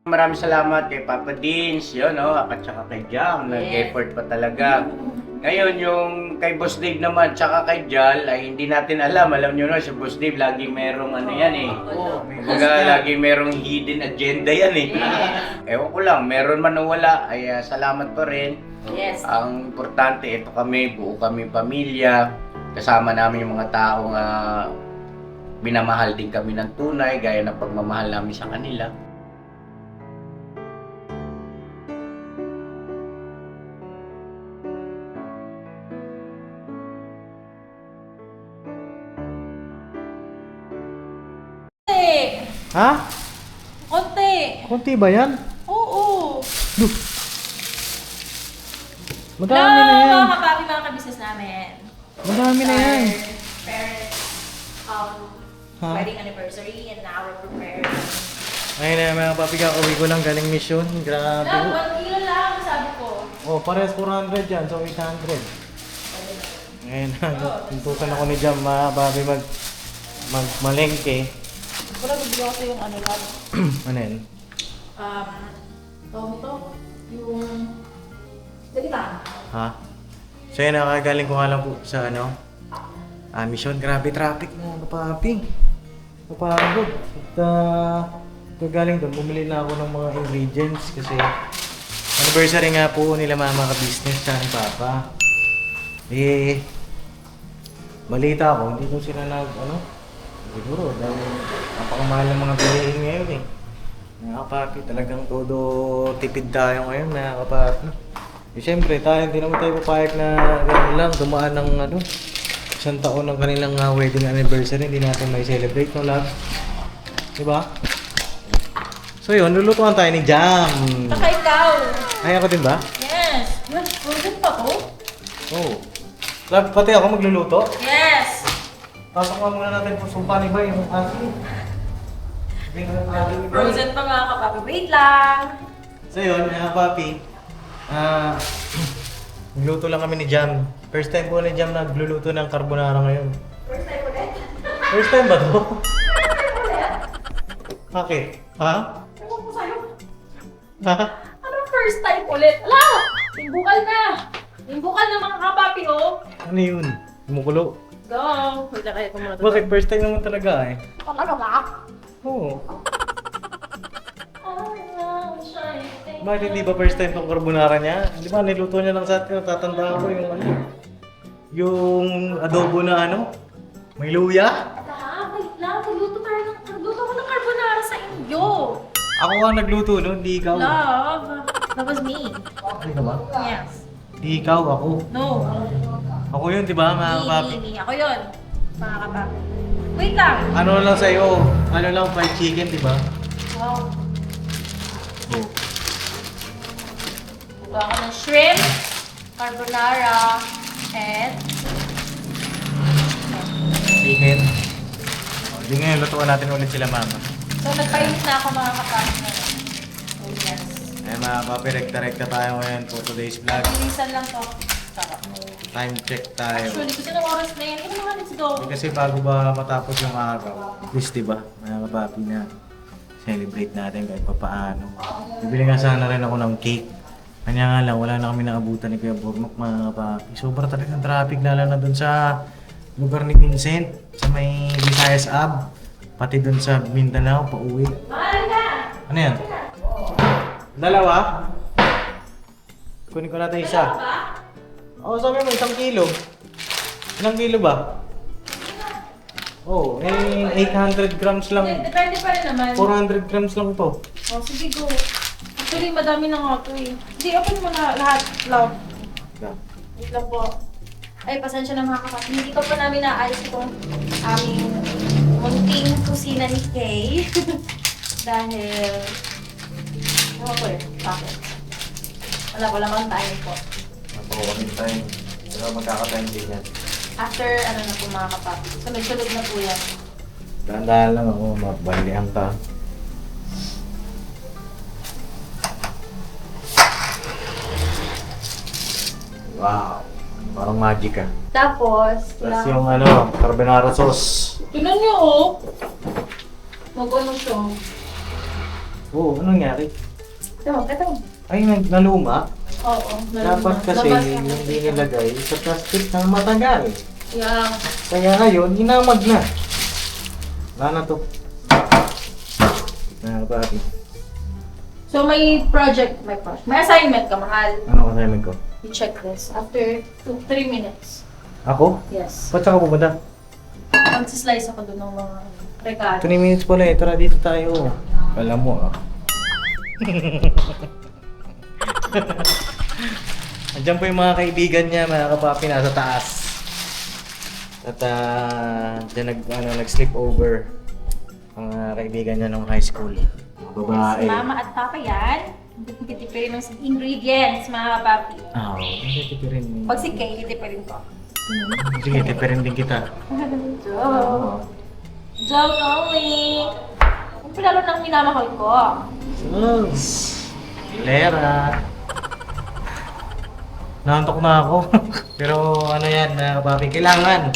Maraming salamat kay Papa Dins, yun, no? At saka kay Jam, nag-effort pa talaga. Ngayon, yung kay Boss Dave naman, tsaka kay Jal, ay hindi natin alam. Alam nyo na, si Boss Dave, lagi merong ano yan eh. Lagi merong hidden agenda yan eh. Ewan ko lang, meron man o wala, ay salamat pa rin. Yes. Ang importante, ito kami, buo kami pamilya. Kasama namin yung mga taong binamahal din kami ng tunay, gaya ng pagmamahal namin sa kanila. Ha? Konti. Konti ba yan? Oo. Duh. Madami na yan. Mga kapapi, mga kabisnes namin. Madami na yan. Parents, Ha? wedding anniversary and now we're prepared. Ayun na mga papi, kakauwi ko lang galing mission. Grabe. Lang, 1 kilo lang, sabi ko. Oh, pares 400 yan, so 800. Ngayon na, tuntukan ako ni Jam, mga papi, magmalengke. Wala, bibigyan ko sa yung ano lang. Ano yan? Ito, yung... Sige ba? Ha? So yun, nakagaling ko nga lang po sa ano, mission. Grabe traffic mga papi. Napagod. At kagaling doon, bumili na ako ng mga ingredients kasi anniversary nga po nila mama ka-business sa ni Papa. Eh, balita ako, hindi ko sila siguro dahil napakamahal ng mga bilihin ngayon eh. Mga kapapi, talagang todo tipid tayo ngayon mga kapapi. Eh syempre tayo, hindi naman tayo papayag na gano'n lang, dumaan ng isang taon ng kanilang wedding anniversary, hindi natin may celebrate, no love? Diba? So yun, lulutuan tayo ni Jam. Saka ikaw. Ay, ako din ba? Yes. Yan, frozen pa to? Oo. Love, pati ako magluluto? Yes. Pasok nga muna natin po sumpa ni Bay, yung asin. Frozen pa mga kapapi. Wait lang. So yun, mga papi, nagluto lang kami ni Jam. First time po ni Jam nagluluto ng carbonara ngayon. First time ulit. First time ba to? Ulit. Bakit? Ha? Ewan ko sa'yo. Ha? Anong first time ulit? Ala! Timbukal na! Timbukal na mga kapapi, oh! Ano yun? Kumukulo? Go! Wait lang, kaya ko muna ito. Bakit? First time naman talaga eh. Talaga ba? Oo. Bakit hindi ba first time tong carbonara niya? Di ba niluto niya lang sa atin, tatandaan ko yung adobo na may luya? Wait lang, nagluto ko ng carbonara sa inyo! Ako nga nagluto no, hindi ikaw. Love! That was me. Ano ka ba? Yes. Hindi ikaw, ako. No. Ako yun, di ba mga papi? Me. Ako yun. Mga kapapi. Wait lang! Ano lang sa'yo? Ano lang, fried chicken, di ba? Wow. Oo. Buka ako ng shrimp, carbonara, and... Chicken. O, di ngayon, lutuan natin ulit sila mama. So, nagpainit na ako mga kapapi na. Oh, yes. Eh mga papi, rekta-rekta tayo ngayon for today's vlog. Bilisan lang to. Sarap. Time check tayo. Actually, kasi ng oras na yan. Ano mga let's go? Kasi bago ba matapos yung araw, at least diba, mga kapapi na celebrate natin kahit papaano. Bibili nga sana rin ako ng cake. Kanya nga lang, wala na kami naabutan ni Kuya Bornok mga kapapi. Sobra talagang traffic lalo na dun sa lugar ni Vincent, sa may Visayas Ave, pati dun sa Mindanao, pauwi. Mahal ka! Ano yan? Dalawa? Kunin ko natin isa. Ba? Oo, sabi mo, 1 kilo. Ilang kilo ba? Oo, 800 grams lang. Depende pa rin naman. 400 grams lang to. Oh, sige, go. Actually, madami na nga ito eh. Hindi, open mo na lahat. Love. Wait lang po. Ay, pasensya na mga kapatid. Hindi ko pa namin naayos itong aming munting kusina ni Kay. Dahil... Ano ko eh? Bakit? Wala mang time po. Napawakin time. Pero magkaka-time din yan. After, ano na po mga kapatid. Sunod-sunod na po yan. Dahan-dahan lang ako, mabalihan ka. Wow! Parang magic ah. Tapos, Tapos yung carbonara sauce. Tignan niyo oh. Mag-ano siya. Oo, anong nangyari? Ito. Ay, naluma. Oo. Dapat kasi Labas na. hindi nilagay sa plastic na matagal. Yeah. Kaya ngayon, hinamag na. Wala na to. Papi. So may may assignment ka, mahal. Ano assignment ko? You check this after 3 minutes. Ako? Yes. Ba't saka pumunta? Magsislice ako doon ng mga regalo. 20 minutes pala eh. Tara, dito tayo. Alam mo ah. Andiyan po yung mga kaibigan niya, mga kapapi, nasa taas. At dyan nag-sleep over ang kaibigan niya nung high school. Mga babae. Mama at papa yan. Titipirin ng ingredients, mga papi. Oo, hindi tipirin. Pag si Kay, titipirin ko. Sige, tipirin din kita. Joke. Joke only. Yung pinalo ng minamahal ko. Lera. Naantok na ako. Pero ano yan, papi, kailangan.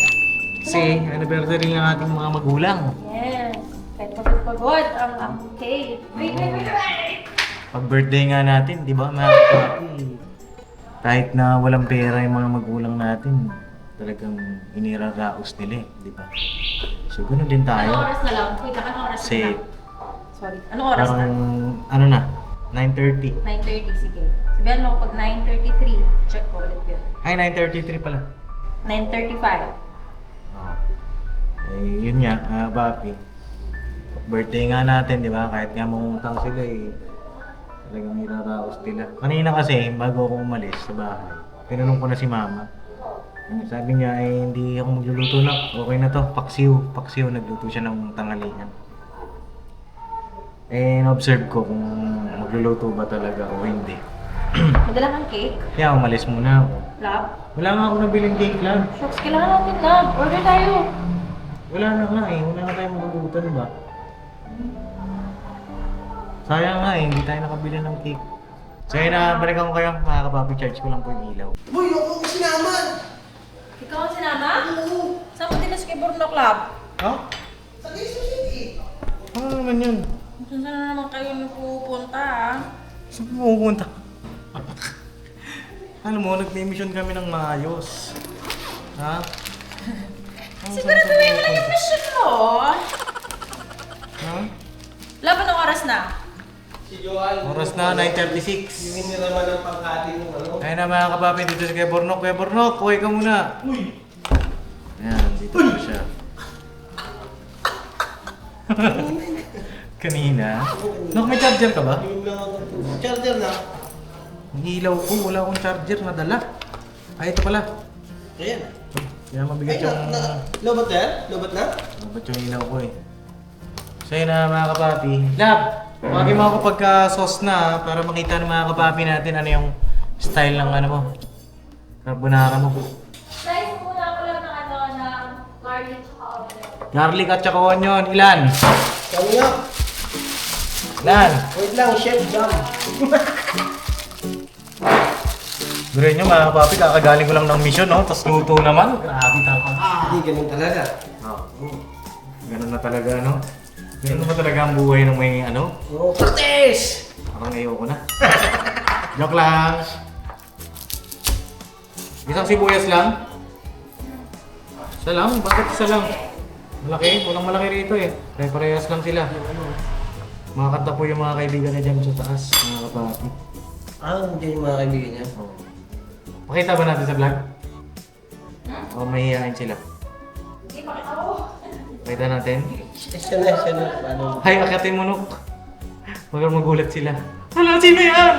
Kasi anniversary ng ating mga magulang. Yes. Kahit pagod ang Kay. Wait. Pag birthday nga natin, di ba, mga papi, kahit na walang pera yung mga magulang natin, talagang iniraraos nila eh, di ba? So, ganun din tayo. Anong oras na lang? Wait, anong oras na Kasi, lang? Sorry. Anong oras na? parang, ano na, 9:30. 9:30, sige. Sabihan mo pag 9:33, check ko ulit yun. Ay, 9:33 pala. 9:35. Eh, yun nga, papi. Birthday nga natin, di ba? Kahit nga mangutang sila eh. Talagang iraraos nila. Kanina kasi, bago ako umalis sa bahay, tinanong ko na si mama. Sabi niya ay hindi ako magluluto na. Okay na to, paksiw. Nagluto siya ng tanghalian. Eh, na-observe ko kung magluluto ba talaga o hindi. Madala kang cake? Kaya umalis muna ako. Love? Wala nga ako nabiling cake lang. Shucks, kailangan natin love. Order tayo. Wala na nga eh. Wala na tayong maglutan ba? Sayang nga eh. Hindi tayo nakabili ng cake. So yun na, balikan ko kayo. Mga kapapi, charge ko lang po yung ilaw. Boy, ako ang sinama! Ikaw ang sinama? Oo! Saan mo tinas kay Borno Club? Ha? Sa Quezon City! Ano naman yun? Saan na naman kayo pupunta ah? Saan mo pupunta? Alam mo, nag-mission kami ng maayos. Ha? Siguraduhin mo na yung mission mo. Ha? Love, anong oras na? Si Joel. Oras na, 9:36. Yung hiniraman ng pangkati ng ano. Ayun na mga kapapi, dito si Kuya Bornok. Kuya Bornok, kuhay ka muna. Uy! Ayan, dito na siya. Kanina? Nok, may charger ka ba? Yung lang ako. Charger na. Ang ilaw ko, wala akong charger na dala. Ay, ito pala. Ayan. Kaya mabigat Ay, yung... lobat na yan? Lobat na? Mabigat yung ilaw ko eh. So yun na mga kapapi. Lab, huwagin mo ako pagka-sauce na para makita ng mga kapapi natin ano yung style ng ano mo. Carbonara mo. Slice muna ako lang ng ng garlic tsaka onion. Garlic at saka onion, ilan? Kami nga. Ilan? Wait lang, Chef Jam. Gawin nyo mga kapapi, kakagaling ko lang ng mission, no? Tapos luto naman. Grabe tama. Hindi, ganun talaga. Ganun na talaga, no? Ganun na talaga ang buhay ng may ano? Oo, Cortez! Parang ayoko na. Joke lang. Isang sibuyas lang? Isa lang? Bakit isa lang? Malaki? Walang malaki rito eh. Kaya parehas lang sila. Makakanta po yung mga kaibigan na dyan sa taas, mga kapapi. Hindi yung mga kaibigan niya. Pakita ba natin sa vlog? O mahihain sila? Hindi, pakita ko. Pakita natin? Siya na. Ano? Hay, akatin mo, Nuk. Huwag magulat sila. Hala, sino yan?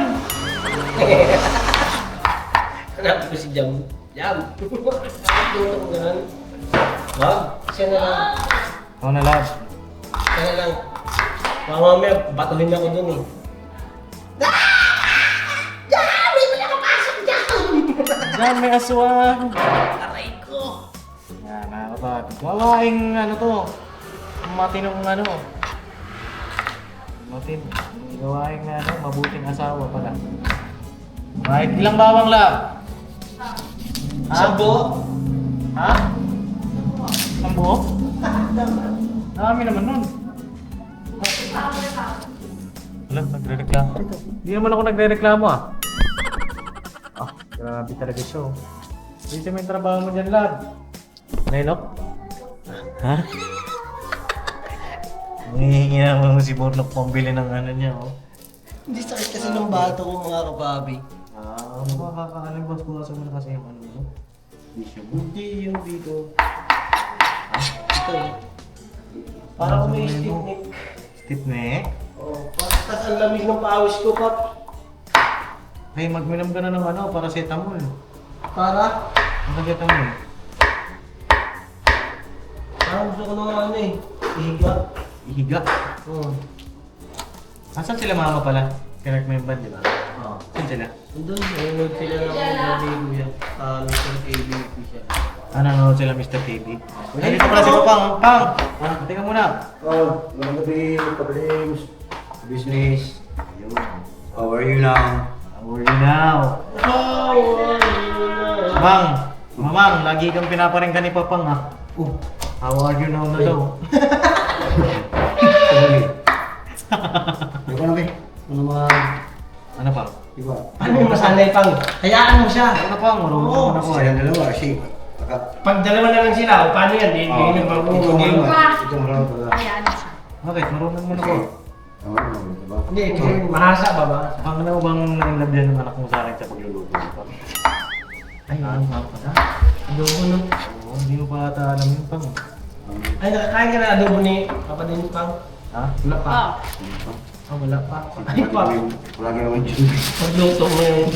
Hanapin ko si Jam. Jam! Nakatuto ko ganun. Wag, siya na lang. Ako na, love. Siya na lang. Baka mamaya, batuhin ako dun eh. Diyan, may aswang. Aray ko! Yan, mga kapapi. Mawaing ano to. Matinong ano. Gawaing ano, mabuting asawa pala. Right, ilang bawang lang? Isang buo? Ha? Isang buo? Dami naman nun. Wala, nagre-reklamo dito. Hindi naman ako nagre-reklamo ah. Ah, grabe talaga siya oh. Dito may trabaho mo dyan, lab. Nainok? Ha? Nangihingi naman si Bornok pambili ng ano niya oh. Hindi sakit kasi ng bato ko mga kapapi. Ah, makakakaalam ba? Bukasan mo na kasi yung ano mo. Hindi yung dito. Ito eh. Parang may stiff neck. Stiff neck? Oh, tas ang lamig ng pawis ko, Pap. Ay, magminom ka na ng ano, paracetamol. Para? Paracetamol. Parang gusto ko ng ano eh. Ihiga. Ihiga. Oo. Asan sila mama pala? Connect mo yung band, di ba? Oo. Saan sila? Doon, nanonood sila ng mga ligo yan. Mr. KBP siya. Nanonood sila Mr. TV. Ay, dito pala si Papang. Pang! Tingnan muna. Oh, magandang gabi, kabrings. Business. Ayun. How are you now? How are you now? Mang! Mamang, lagi kang pinaparinggan ni Papang ha. How are you now na daw? Sorry. Di ba namin? Ano mga... Ano pa? Di ba? Paano yung masanay, Pang? Hayaan mo siya. Ano pa? Marunong naman ako. Silang dalawa, si... Pag dalawa na lang sila, paano yan? Hindi na marunong. Ito marunong pala. Ayan siya. Bakit? Marunong naman ako. Oo, diba? Hindi, ito yung mahasa ba ba? Ang ano bang na-inlove yan ng anak mo sa akin sa pagluluto ko? Ay, ano nga pala? Adobo no? Oo, hindi mo pa ata alam yun pang. Ay, nakakain ka na adobo ni Papa din, Pang? Ha? Wala pa. Ah, wala pa. Ay, Pap. Lagi naman Jollibee. Pagluto mo yung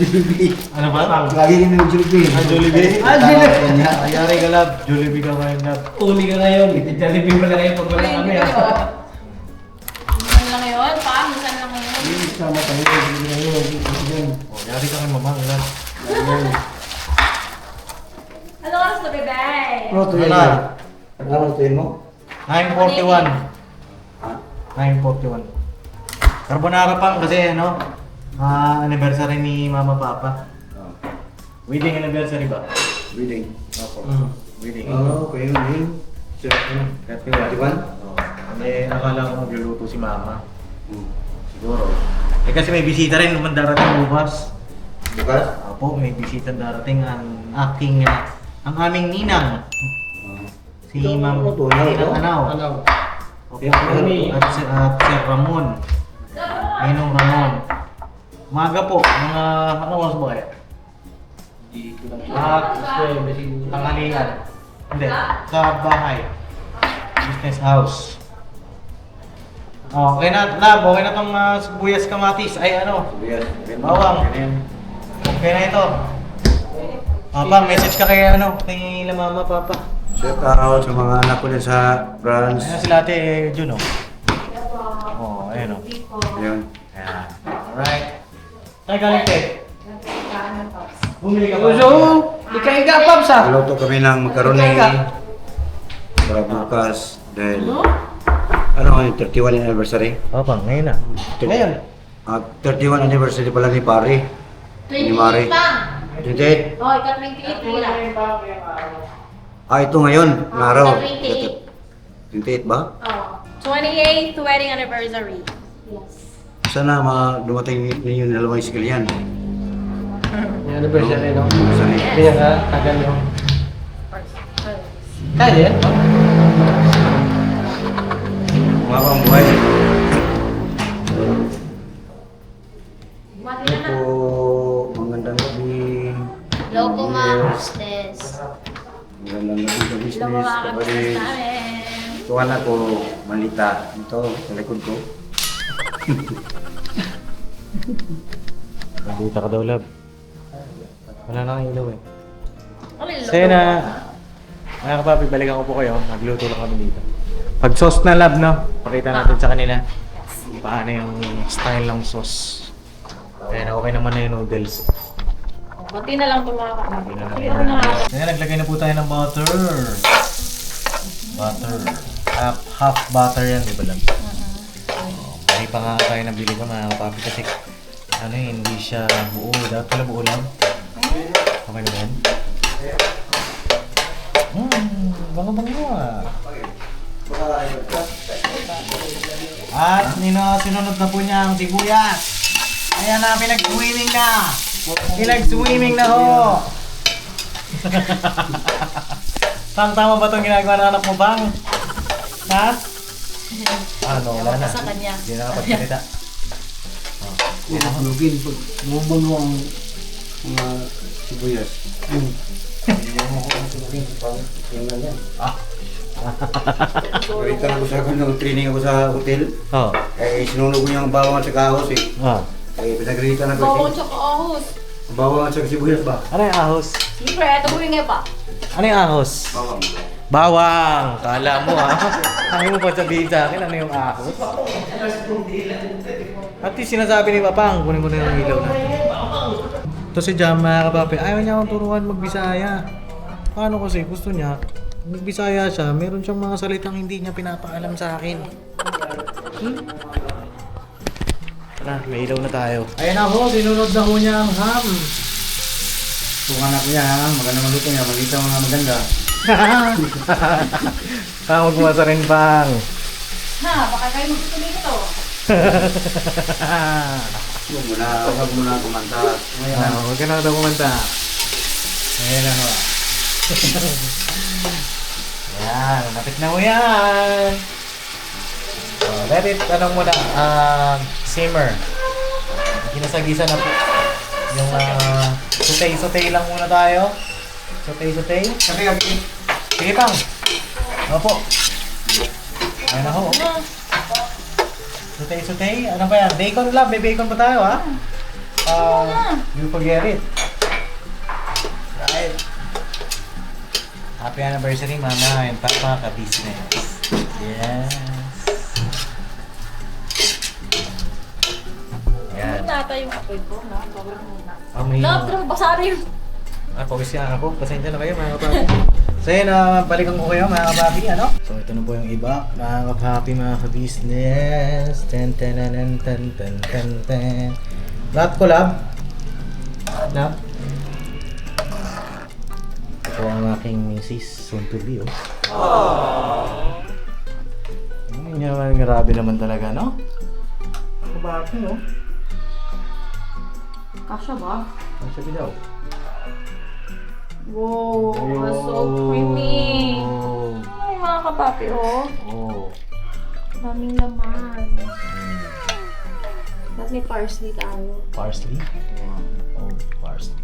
Ano ba? Pang. Lagi naman Jollibee. Ah, Jollibee? Ah, Jollibee! Ayari ka lab. Jollibee ka ngayon lab. Uli ka ngayon. Jollibee mo na ngayon pag wala kami. Minsan lang ngayon, pa? Minsan lang ngayon. Sama tayo. Jollibee. Oh, yari ka ngayon mamang lab. Ano oras na, bebe? Ano to yun? Wala. Ano to yun mo? 9:41. 9:41. Carbonara pang kasi ano, anniversary ni Mama Papa. Wedding anniversary ba? Reading. Opo. Wedding. Oo, kayo yun. Sir, ano? 31? Diba? Oo. Eh, akala ko magluluto si Mama. Siguro. Eh kasi may bisita rin naman darating bukas. Bukas? Opo, may bisita darating ang aming ninang. Si Ma'am Ninang Anaw. Ano? At Sir Ramon. Ninong Ramon. Umaga po, mga ano oras ba kaya? Tanghalian. Hindi, sa bahay. Business house. Okay na, lab, okay na tong sibuyas kamatis. Ay ano, Yes. bawang. Okay na ito. Papa, message ka kay ano, kay la mama, papa. Shout out sa mga anak ko din sa France. Ayan sila ate Jun, oh. Oh, ayun, oh. Ayun. Ayan. Alright. Ay, galing te. Bumili ka ba? Uso! Ikain ka, Paps ah! Naluto kami ng macaroni para bukas dahil ano ngayon, 31 anniversary. Papa, ngayon na. Ngayon? 31 anniversary pala ni Pare. Ni Mari. 28? Oh, ika-28 nila. Ito ngayon, na araw. 28. 28 ba? Oh. 28th wedding anniversary. Yes. Sana dumating ninyo yung dalawang isikal yan. Yung anniversary, no? Anniversary. Kaya ka, tagal no? Kaya yan? Mga pang buhay. Mati Ito na na. po, magandang gabi. Hello po, ma'am. Yes. Hostess. Magandang gabi sa Hello business. po, mga kapatid Kapalit. namin. Ito anak ko, malita. Ito, sa likod ko. Nandita ka daw, lab. Wala na kang ilaw eh. Ano yung Kasi na, mga kapapi, balikan ko po kayo. Nagluto lang kami dito. Pag sauce na lab, no? Pakita natin sa kanila. Paano yung style ng sauce. Ayan, okay naman na yung noodles. Mati na lang ito, mga kapatid. Ayan, Sige na nga. naglagay na po tayo ng butter. Butter. Half butter yan, di ba lang? Hindi pa nga tayo nabili ko mga kapapi kasi ano hindi siya buo. Dapat pala buo lang. Okay na yan? Bango-bango ah. At sinunod na po niya ang sibuyas. Ayan na, pinag-swimming na. Pinag-swimming na ho. Tama ba itong ginagawa ng anak mo, Bang? Ha? Ano, wala na. Sa kanya. Hindi na kapagsalita. Lugin, pag bumubuno ang mga sibuyas. Balikan ako sa nung training ako sa hotel. Oo. Sinunog ko yung bawang at saka ahos eh. Oh. Pinagrita na Bawang ko. tsaka ahos. Bawang at saka sibuyas ba? Ano yung ahos? Siyempre, ito po yung pa. Ano yung ahos? Bawang. Bawang! Kala mo ha? Ayaw mo pa sabihin sa akin ano yung ahos? At least sinasabi ni Papang, kunin ko na yung ilaw natin. Ito si Jam, mga kapapi, ayaw niya akong turuan magbisaya. Paano kasi gusto niya, magbisaya siya, meron siyang mga salitang hindi niya pinapaalam sa akin. Tara, may ilaw na tayo. Ayan na ho, sinunod na ho niya ang ham. Kung anak niya ha, maganda maluto niya, magita mga maganda. Tawag mo sa rin, Pang. Ha, baka kayo magtutuloy nito. Huwag mo na kumanta. Huwag ka na daw kumanta. Ayan na ho. Ayan, napit na mo yan. So, let it, muna, simmer. Ginasagisa na po. Yung, sutay lang muna tayo. Sutay. Sige, Pang. Opo. Ayan na ho. Sutay. Ano ba yan? Bacon lang. May bacon pa tayo, ha? You forget it. Right. Happy anniversary, Mama and Papa ka-business. Yes. Yan. Tata yung apoy ko, na? Sobrang muna. May... Sobrang basari yung... Pawis yan ako. Pasensya na kayo, mga kapapi. So yun, balikan ko kayo, mga kapapi, ano? So ito na po yung iba, mga kapapi, mga ka-business. Ten. Lahat collab. Lab. Ito ang aking misis, soon to be, oh. Ano niya naman, grabe naman talaga, no? Kapapi, no? Kasha ba? Ano sabi daw? Wow, so creamy. Oh. Ay, mga kapapi, oh. Oh. Daming laman. Ba't may parsley tayo? Parsley? Oh, parsley.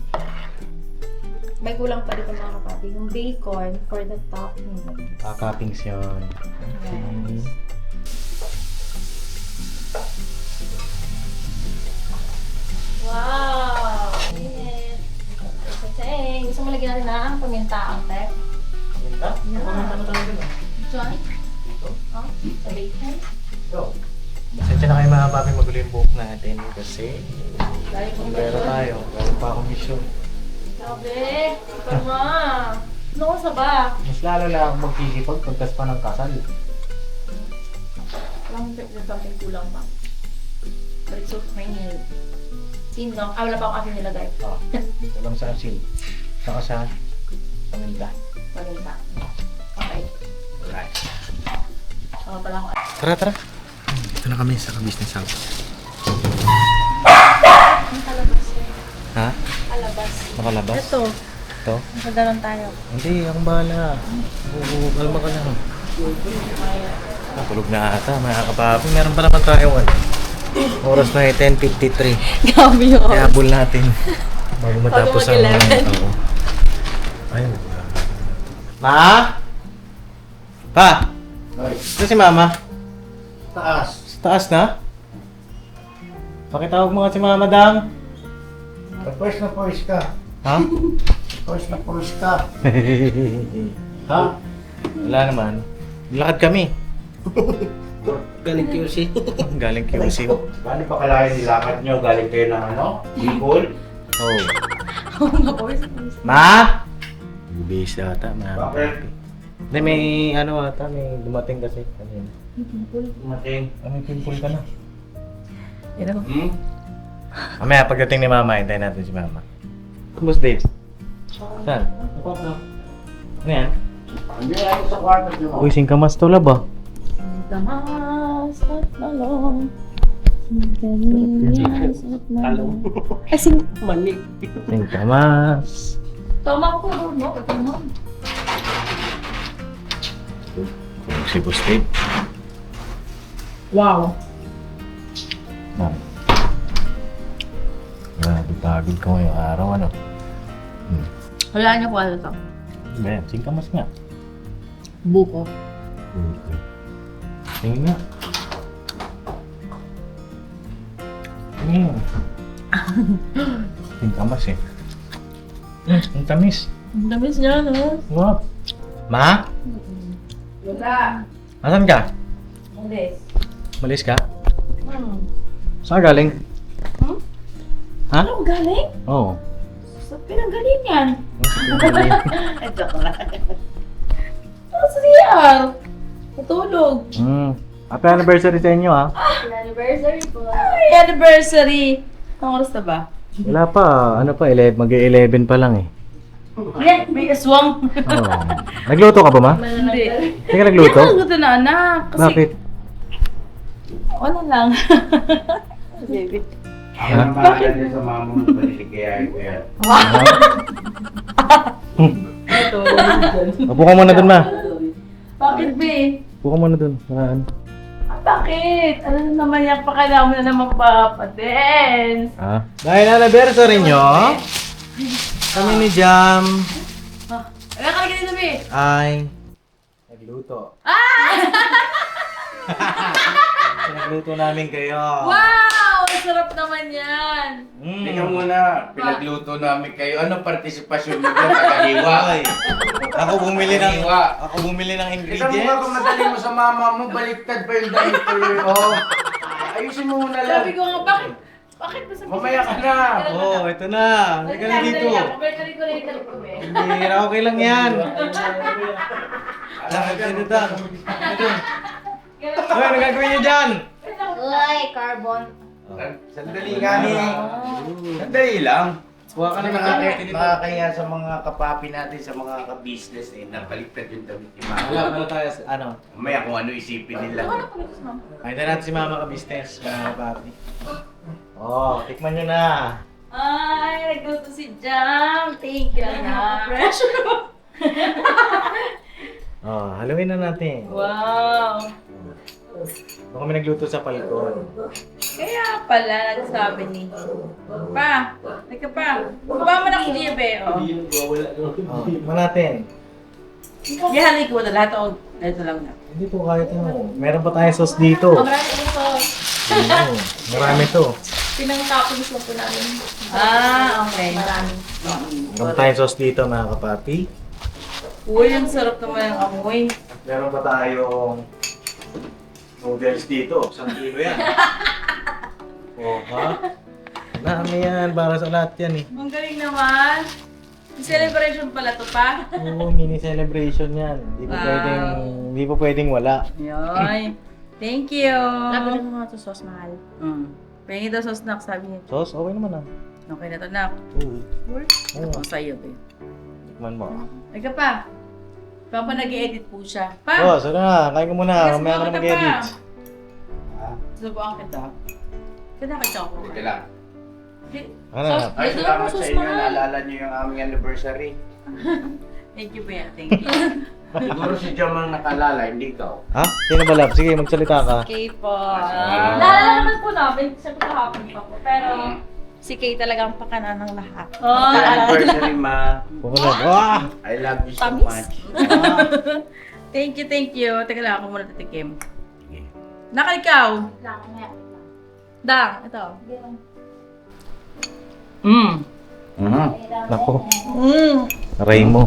May kulang pa dito mga kapapi. Yung bacon for the topping. Toppings yun. Okay. Wow! Init. Okay. Gusto mo lagyan natin ng paminta ang tek? Paminta? Paminta mo talaga na. Diyan? Oh, sa bacon? Go. Pasensya na kayo mga papi, magulo yung buhok natin kasi Dahil kung sombrero tayo. Galing pa akong mission. Sabi, ikaw nga. Ano ko sa ba? Mas lalo lang akong magkikipag pagkas pa ng kasal. Walang kulang pa. But it's so creamy. Sino? Wala pa akong aking nilagay. Oh. Walang sa asin. Saka sa paminta. Paminta. Okay. Alright. Saka pala ako. Tara. Ito na kami sa business house. Ang kalabas yun. Ha? Kalabas. Nakalabas? Ito. Ito? Nasadaran tayo. Hindi, akong bahala. Oo, kalma ka lang. Natulog na ata, mga kapapi. Meron pa naman tayo, oras na 10:53. Gabi yung Kaya habol natin. Bago matapos ang... mag-11. Oo. Ayun. Ma? Pa? Ito si Mama. Taas. Sa taas na? Pakitawag mo nga si Mama, Dang. Pwes na pwes ka. Ha? Pwes na pwes ka. Ha? Wala naman. Lakad kami. Galing QC. Galing QC. Galing pa kalahin nilakad nyo? Galing kayo ng ano? Bicol? Oh. Oo nga po. Ma? Base ata, mga Bakit? kapapi. Hindi, may ano ata, may dumating kasi kanina. Mating. May pimple ka na. Yan ako. Mamaya, pagdating ni Mama, hintayin natin si Mama. Boss Dave. Saan? Ano yan? Hindi ako sa kwarto nyo. Uy, singkamas to lab ah. Singkamas at malong. Singkamas at malong. Ay, Mali. Singkamas. Tama ko, no? Tama. Si Boss Dave. Wow. Grabe, pagod ko ngayong araw, ano? Wala niyo po ano to? Ben, singkamas nga. Buko. Tingin nga. Singkamas eh. Ang tamis. Ang damis niya, no? Wow. Ma? Wala. Asan ka? Ulis. Malis ka? Saan ka galing? Ha? Ano galing? Oo. Sa pinanggalingan. Ay, joke lang. Ano sa CR? Matulog. Happy anniversary sa inyo, ha? Anniversary po. Ay, anniversary. Anong oras na ba? Wala pa. Ano pa? Mag-11 pa lang eh. Yan, may aswang. Oo. Nagluto ka ba, ma? Hindi. Hindi ka nagluto? Hindi ka na, anak. Kasi, Bakit? wala lang. Baby. Ang bahala niya sa mama mo, paliligayaan ko yan. Upo ka muna dun, ma. Bakit, be? Upo ka muna dun. Bakit? Ano naman yan? Pakailangan mo na naman papadens. Ha? Dahil anniversary nyo, kami ni Jam Wala ka lagi dito, be. ay nagluto. Nagluto namin kayo. Wow! Ang sarap naman yan. Tingnan muna, pinagluto namin kayo. Ano partisipasyon nyo dyan? Tagahiwa. Ay, ako bumili ng Tagahiwa. ng Tignan mo nga ingredients. kung madali mo sa mama mo, baliktad pa yung diaper. Oh. Ayusin mo muna lang. Sabi ko nga, bakit? Bakit ba sabi? Mamaya ka na. Oh, ito na. Halika na dito. Pabalik ko na yung talip ko, be. Hindi, okay lang yan. Ito. Ano gagawin niyo dyan? Uy, carbon. Sandali nga ni. Sandali lang. Kuha ka na ng Nakakaya sa mga kapapi natin, sa mga ka-business eh, nabaliktad yung damit ni Wala, mama. ano tayo, ano? Mamaya kung ano isipin nila. Pakita natin si Mama ka business, mga papi. Oh, tikman nyo na. Ay, nagluto si Jam. Thank you, anak. Pressure. Oh, haluin na natin. Wow. Ito kami nagluto sa palkon. Kaya pala, nagsabi ni. Pa, teka pa. Baba mo na ako diya, be. Oh. Oh, tikman natin. Ihalik ko na lahat. O, ito lang na. Hindi po kahit ano. Meron pa tayong sauce dito. Marami ito. Oo, marami to. Pinang-toppings lang po namin. Ah, okay. Marami. Meron pa tayong sauce dito, mga kapapi. Uy, ang sarap naman ang amoy. Meron pa tayong noodles dito. 1 kilo yan. Oh, ha? Dami yan. Para sa lahat yan eh. Ang galing naman. May celebration pala to pa. Oo, mini celebration yan. Wow. Hindi po pwedeng wala. Yoy. Thank you. Sabi ko nga ito sauce mahal. Pengi daw sauce nak, sabi niya. Sauce, okay naman ah. Okay na to nak. Oo. Ito po sa'yo, be. Tikman mo. Ika pa. Papa nag-edit po siya. Pa! Oh, so na. Kain ka muna. Mamaya ka na mag-edit. Subukan kita. Kinakita ko. Sige lang. Ano? Ay, Ito na po salamat sa sauce inyo. mahal. Naalala niyo yung aming anniversary. Thank you, Bea. Thank you. Siguro si Jam ang nakalala, hindi ikaw. Ha? Sino ba, Lab? Sige, magsalita ka. Kay po. Ah. Naalala naman po namin. Siyempre kahapon pa po. Pero si Kay talagang pakana ng lahat. Oh, Anniversary, ma. Pumunod. Wah! I love you so Tamis. much. Thank you, thank you. Teka lang ako muna tatikim. Nakalikaw. Dang, ito. Nako. Aray mo.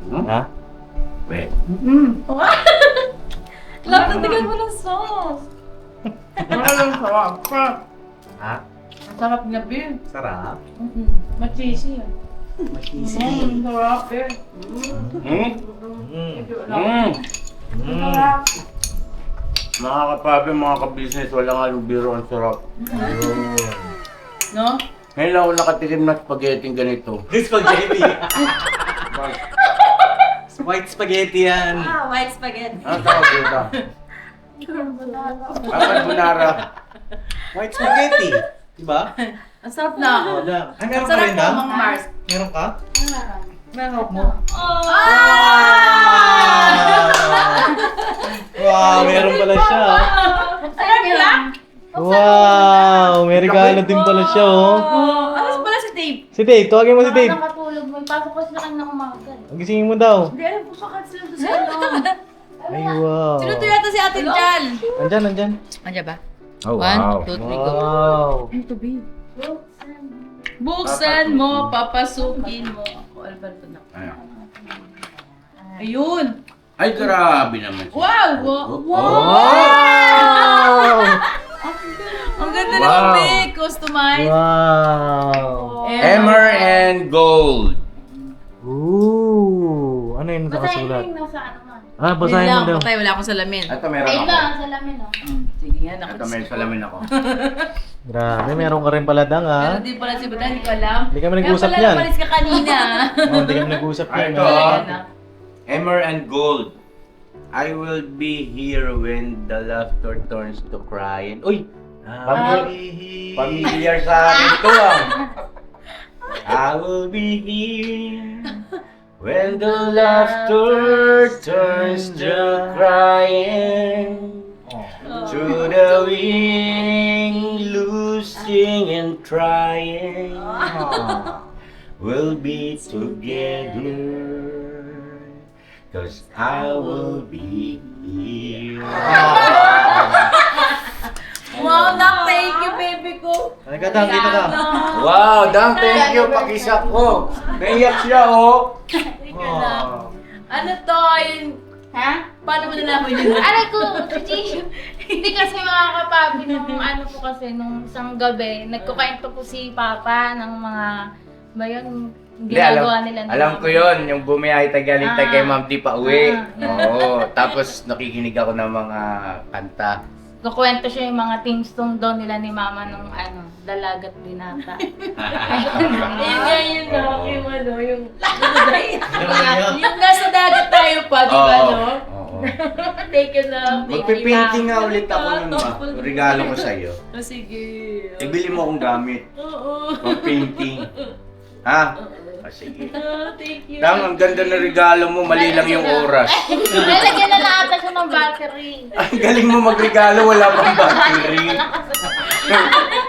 Ha? Wait. Love, natigan mo ng sauce. Ang sarap. Ha? Ang sarap niya, Bill. Sarap. Machisi yan. Ang sarap, Bill. Mga kapabi, mga ka-business, walang halong biro, ang sarap. No? Ngayon lang ako nakatikim ng spaghetti ganito. Spaghetti. White spaghetti yan. White spaghetti. Ano tawag dito? Carbonara. White spaghetti. Diba? Ang sarap na. Ay, meron ka Sarap rin na, na? Mang Mars. Meron ka? Meron mo. Wow, meron pala siya. Sarap na? Wow, may regalo din pala siya, oh. Ano pala si Dave? Si Dave, tawagin mo si Dave. Nakatulog mo. Pasok ko sa kanya ng umaga. Gisingin mo daw. Hindi, alam ko sa sila doon sa ano. Ay, wow. Sino to yata si Ate Jal? Nandyan. Andiyan ba? Oh, 1, 2, 3, go. Wow. Ano to, babe? Buksan mo, papasukin mo. Ako, Alberto na. Ayun! Ay, grabe naman. Wow! Wow! Ang ganda Wow. naman, babe! Customized. Wow. Emmer and Gold. Ooh. Ano yun Basahin mo nakasulat? yung nasa ano nga. Ah, Yun basahin mo lang, daw. patay, wala akong salamin. Ito meron Ayun ako. lang, salamin oh. Sige nga, Ito naku. may salamin ako. Grabe, meron ka rin pala dang, Pero ha? di pala si Bata, hindi ko alam. Hindi kami nag-usap Kaya yan. pala umalis ka kanina. Oh, hindi kami nag-usap Ay, yan. ito, ha? ah. Talaga na. Emmer and Gold. I will be here when the laughter turns to crying. Uy! Familiar sa akin ito ah. I will be here when the laughter turns to crying. To the wing, losing and trying. We'll be together. 'Cause I will be here. Wow, Nak, thank you, baby ko. Halika, Dang, dito ka. Wow, Dang, thank you. Pakisak ko. Naiyak siya, oh. Oh. Ano to? Yung... Ha? Paano mo nalaman yun? Aray ko, Gigi. Hindi kasi makakapabi nung ano po kasi, nung isang gabi, nagkukwento po si Papa ng mga, ba yun, Hindi, ginagawa nila. ng alam mga- ko yon yung bumiyahe tagaling Ah. kay Ma'am Di pa uwi. Ah. Oo, tapos nakikinig ako ng mga kanta. Kukwento siya yung mga theme song daw nila ni Mama nung ano, dalagat binata. Yun nga yun, no? Yung ano, yung... Ayun. yung nasa dagat tayo pa, di ba, no? Oo. Thank you, love. Magpipainting nga ulit ako nun, ma. Regalo ko sa'yo. Oh, sige. Ibili mo akong gamit. Oo. Pang-painting. Ha? Ah, sige. Thank you. Dang, ang ganda ng regalo mo, mali lang yung oras. Nalagyan na lahat siya ng battery. Ang galing mo magregalo, wala pang battery.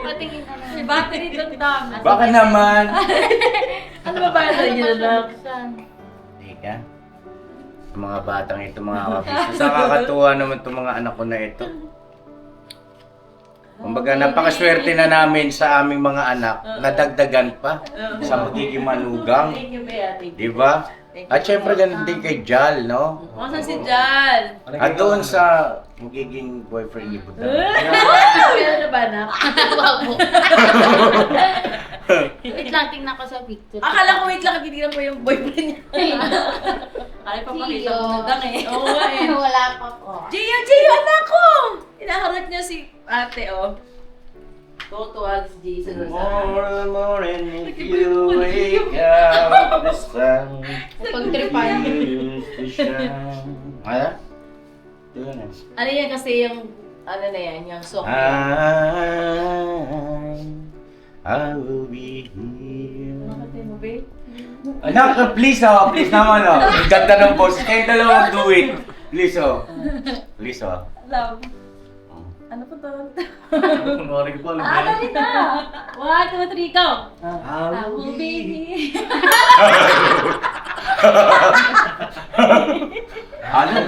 Patingin na lang. Si battery doon dami. Baka naman. Ano ba ba na yun, love? Teka. Ang mga batang ito, mga kabisnes. Nakakatuwa naman itong mga anak ko na ito. Kumbaga, napakaswerte na namin sa aming mga anak. Nadagdagan pa sa magiging manugang. Thank you, Bea. Thank you. Diba? At syempre, ganun din kay Jal, no? Masan si Jal? At doon sa magiging boyfriend ni Buda. Ano na ba, Nak? Wabo. Wait lang, tingnan ko sa picture. Akala ko wait lang, titignan ko yung boyfriend niya. Ay, papakita mo na dang eh. Oo nga eh. Wala pa po. Gio, anak ko! Hinaharap niya si ate, oh. Tutuwa si Jason. Morning, if you wake up, the sun Pagtripan. begins to shine. Ano? Ito na. Ano yan kasi yung, ano na yan, yung song. I will be here. Bakit mo, babe? Anak, please please naman Ang ganda ng boss. Kayo dalawa do it. Please Please Love. Ano po to? Kunwari ko pa, Dali na! 1, 2, 3, go! I will be here. Ano?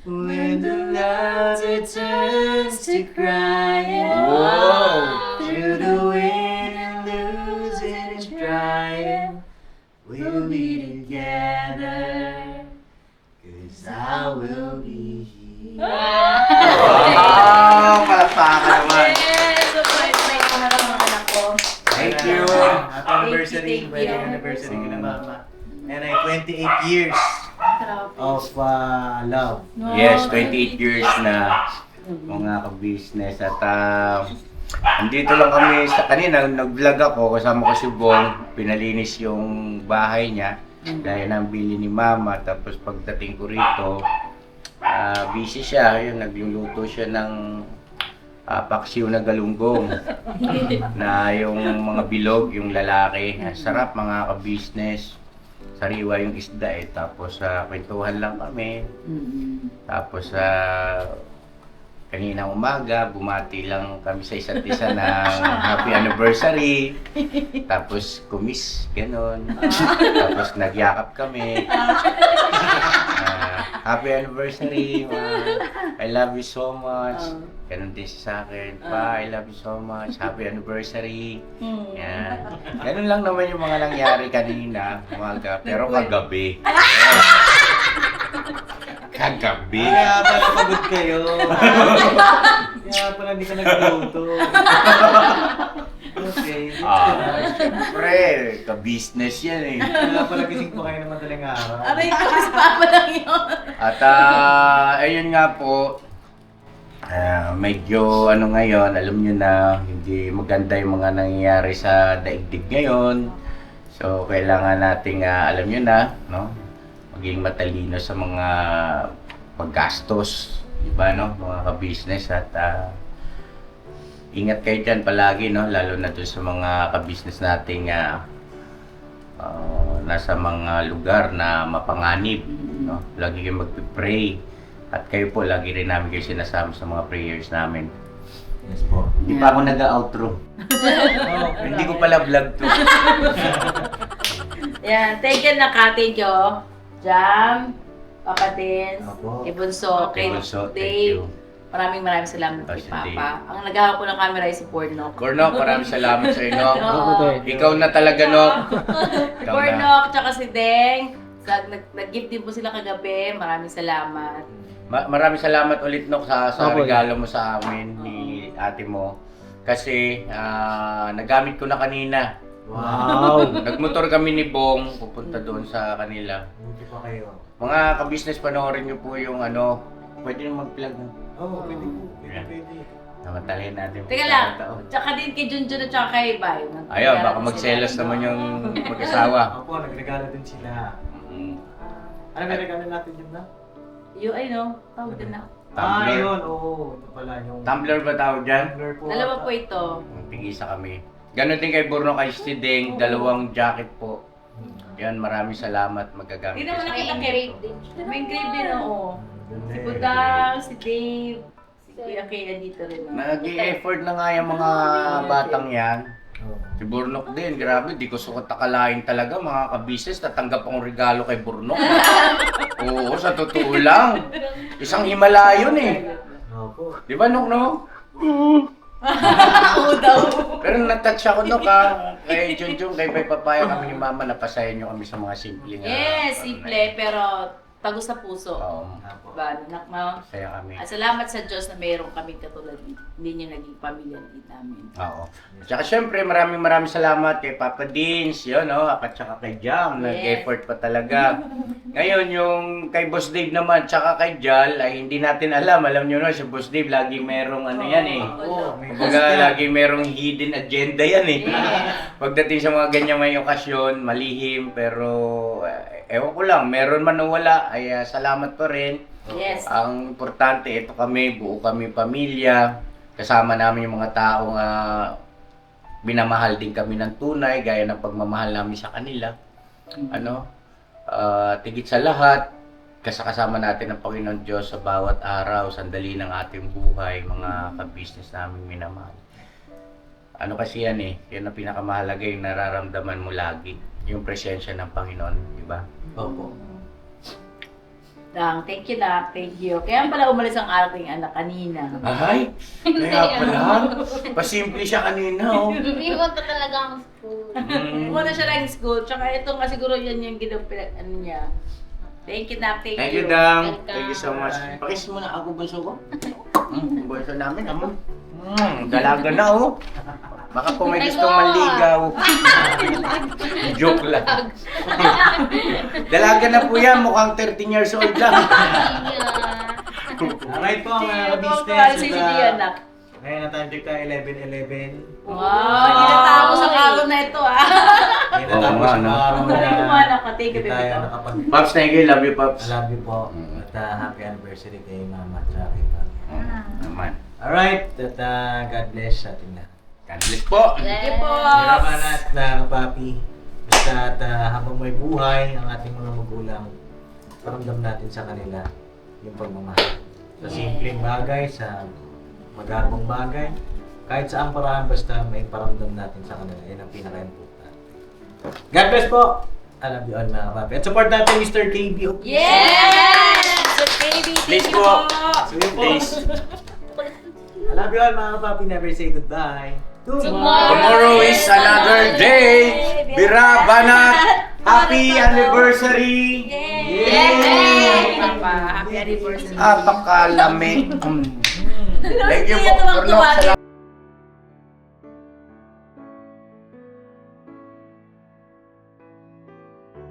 When the laughter turns to crying. Wow! To the wind and losing its drying. We'll be together. 'Cause I will be here. Wow! Palakpakan naman. Yes! So, try ko na lang mga anak ko. Thank you. Happy anniversary. Thank you. Wedding anniversary ko na mama. And ay 28 years of love. Yes, 28 years na mga ka-business at andito lang kami sa kanina, nag-vlog ako kasama ko si Bong, pinalinis yung bahay niya. Gaya ng bili ni Mama. Tapos pagdating ko rito, busy siya. Yun, nagluluto siya ng paksiw na galunggong na yung mga bilog, yung lalaki. Sarap mga ka-business. Sariwa yung isda eh. Tapos kwentuhan lang kami. Tapos kanina umaga, bumati lang kami sa isa't isa ng happy anniversary. Tapos kumis, ganon. Tapos nagyakap kami. Happy anniversary, Ma. I love you so much. Ganon din siya sa akin. Pa, I love you so much. Happy anniversary. Yan. Ganon lang naman yung mga nangyari kanina, umaga. Pero kagabi. Kagabi. Kaya pala pagod kayo. Kaya pala hindi ka nagluto. Okay. Siyempre, ka-business yan eh. Kaya pala gising po kayo ng madaling araw. Aray ko, si Papa lang yun. At ayun nga po, medyo ano ngayon, alam nyo na hindi maganda yung mga nangyayari sa daigdig ngayon. So, kailangan nating, alam nyo na, no? Maging matalino sa mga paggastos, di ba, no? Mga ka-business at ingat kayo dyan palagi, no? Lalo na doon sa mga ka-business nating nasa mga lugar na mapanganib, no? Lagi kayo magpipray at kayo po, lagi rin namin kayo sinasama sa mga prayers namin. Yes po. Hindi pa ako nag-outro. Hindi ko pala vlog to. Yan, thank you na Kate Jo, Jam, Papa Dins, Opo. kay Bunso, kay Bunso, thank Dave. you. Maraming salamat kay Si Papa. Ang naghahawak ko ng camera ay si Pornok. Cornok, maraming salamat sa inyo. Oo. Ikaw na talaga, Nok. Si Ikaw na. Pornok, tsaka si Deng. Nag-gift din po sila kagabi. Maraming salamat. Maraming salamat ulit, Nok, sa Opo. regalo mo sa amin ni ate mo. Kasi nagamit ko na kanina. Wow. Nagmotor kami ni Bong, pupunta doon sa kanila. Hindi pa kayo. Mga ka-business, panoorin niyo po yung pwede nyo mag-plug. No? Oo, pwede po. Pwede. Namatalahin natin. Teka lang, tsaka din kay Junjun at tsaka kay Bay. Ayun, baka magselos naman yung mag-asawa. Opo, nagregalo din sila. Mm. Ano may regalo natin yun na? Yung no, tawag din na. Tumbler. Yun. Oo. Ito pala yung... Tumbler ba tawag dyan? Tumbler po. Dalawa po ito. Pingisa kami. Ganon din kay Burno, kay Stideng, dalawang jacket po. Yan, maraming salamat, magagamit. Hindi naman ko. nakita Engrave din. May engrave din, oo. Ganda Si eh. Budang, si Dave, si Kuya Kaya dito rin. Nag-i-effort na nga yung mga batang yan. Oo. Si Burnok din, grabe, di ko sukat akalain talaga mga ka-business, tatanggap akong regalo kay Burnok. Oo, sa totoo lang. Isang Himalayon eh. Opo. Di ba, Nok, no? Oo daw. Pero natouch ako, Nok, ha? Kay Junjun, kay Bay Papaya, kami ni Mama, napasayan nyo kami sa mga simpleng... Yes, simple, pero tagus sa puso. Oo, Diba, anak mo? saya kami. At salamat sa Diyos na mayroon kami katulad hindi niyo naging pamilya din namin. Oo. Tsaka syempre, maraming salamat kay Papa Dins, yun, no? At saka kay Jam, Yes. nag-effort pa talaga. Ngayon, yung kay Boss Dave naman, tsaka kay Jal, ay hindi natin alam. Alam nyo na, si Boss Dave, lagi merong ano yan eh. Oo, may Kumbaga, lagi merong hidden agenda yan eh. Pagdating sa mga ganyan may okasyon, malihim, pero ewan ko lang, meron man o wala, ay salamat pa rin. Yes. Ang importante, ito kami, buo kami pamilya. Kasama namin yung mga taong binamahal din kami ng tunay, gaya ng pagmamahal namin sa kanila. Tigit sa lahat, kasama natin ang Panginoon Diyos sa bawat araw, sandali ng ating buhay, mga ka-business namin minamahal. Ano kasi yan eh, yan ang pinakamahalaga, yung nararamdaman mo lagi, yung presensya ng Panginoon, di ba? Opo. Dang, thank you na, thank you. Kaya pala umalis ang aking anak kanina. Ay, kaya pala, pasimple siya kanina, oh. Hindi ko talaga ang school. Muna siya lang school, tsaka ito nga siguro yan yung ano niya. Thank you na, thank Thank you, you. Dang. Thank you so much. Pakis mo na ako, bunso ko. Bunso namin, amo. Dalaga na, oh. Baka po may gustong manligaw. Joke lang. Dalaga na po yan, mukhang 13 years old lang. Alright po, mga Business. ka-business. Si Gigi anak. Ngayon na time check tayo, 11:11. Wow, hindi natapos ang araw na ito ah. Ngayon na Tapos nga, yung no? mga araw na Maraming mga anak ko. Thank you, hindi tayo Bebito. nakapag... Pops, thank you. Love you, Pops. I love you po. Mm. At happy anniversary kay Mama at saka kay Papa. Naman. Alright, at God bless sa ating lahat. God bless po. Thank you po. Hirapan at na kapapi. Basta at habang may buhay ang ating mga magulang, paramdam natin sa kanila yung pagmamahal. Sa simpleng bagay, sa magagong bagay, kahit saang paraan basta may paramdam natin sa kanila. Yan ang pinaka-important. God bless po! I love you all mga kapapi. At support natin Mr. KB. Yes! So, baby, Please thank you po. po. Please. I love you all mga kapapi. Never say goodbye. Tomorrow is another day. Bira Banat. Happy anniversary. Yay! Papa, happy anniversary. Apakalami. Thank you po. Tuwang-tuwa.